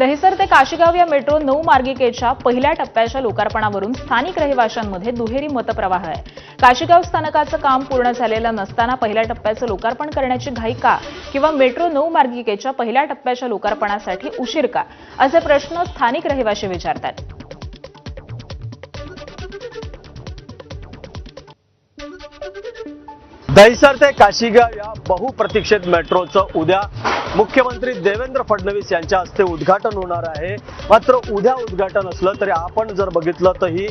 दहिसर ते काशीगाव या मेट्रो 9 मार्गिकेच्या पहिल्या टप्प्याच्या लोकार्पणावरून स्थानिक रहिवाशांमध्ये दुहेरी मतप्रवाह आहे। काशीगाव स्थानकाचं काम पूर्ण झालेलं नसताना पहिल्या टप्प्याचं लोकार्पण करण्याची घाई का किंवा मेट्रो 9 मार्गिकेच्या पहिल्या टप्प्याच्या लोकार्पणासाठी उशीर का असे प्रश्न स्थानिक रहिवाशी विचारतात। दहिसर ते काशीगाव या बहुप्रतीक्षित मेट्रोचं उद्या मुख्यमंत्री देवेंद्र फडणवीस यांच्या हस्ते उद्घाटन होणार आहे। मात्र उद्या उद्घाटन असलं तरी आपण जर बघितलं तर ही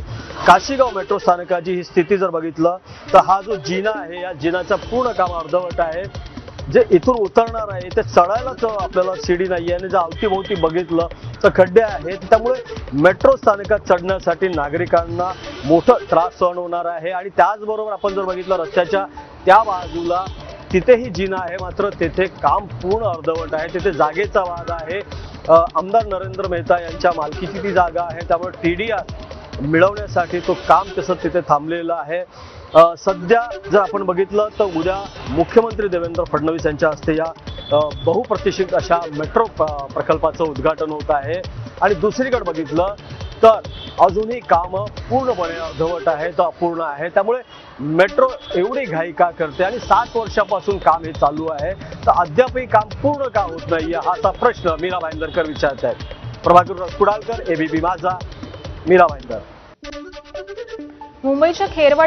काशीगाव मेट्रो स्थानकाची ही स्थिती जर बघितलं तर हा जो जिना आहे या जिनाचं पूर्ण काम अर्धवट आहे। जे इथून उतरणार आहे ते चढायलाच आपल्याला सीडी नाहीये आणि जर अवतीभोवती बघितलं तर खड्डे आहेत, त्यामुळे मेट्रो स्थानकात चढण्यासाठी नागरिकांना मोठा त्रास सहन होणार आहे। आणि त्याचबरोबर आपण जर बघितलं रस्त्याच्या त्या बाजूला तिथेही जिना आहे, मात्र तेथे काम पूर्ण अर्धवट आहे, तिथे जागेचा वाद आहे। आमदार नरेंद्र मेहता यांच्या मालकीची ती जागा आहे, त्यामुळे TDR मिळवण्यासाठी तो काम तसं तिथे थांबलेलं आहे। सध्या जर आपण बघितलं तर उद्या मुख्यमंत्री देवेंद्र फडणवीस यांच्या हस्ते या बहुप्रतीक्षित अशा मेट्रो प्रकल्पाचं उद्घाटन होत आहे। आणि दुसरीकडे बघितलं तर अजूनही काम पूर्णपणे अर्धवट आहे, तर अपूर्ण आहे, त्यामुळे मेट्रो एवढी घाई का करते आणि 7 वर्षापासून काम हे चालू आहे तर अद्यापही काम पूर्ण का होत नाहीये असा प्रश्न मीरा भाईंदरकर विचारत आहेत। प्रभाकर कुडालकर, ABP माझा, मीरा भाईंदर। मुंबईच्या खेरवाडी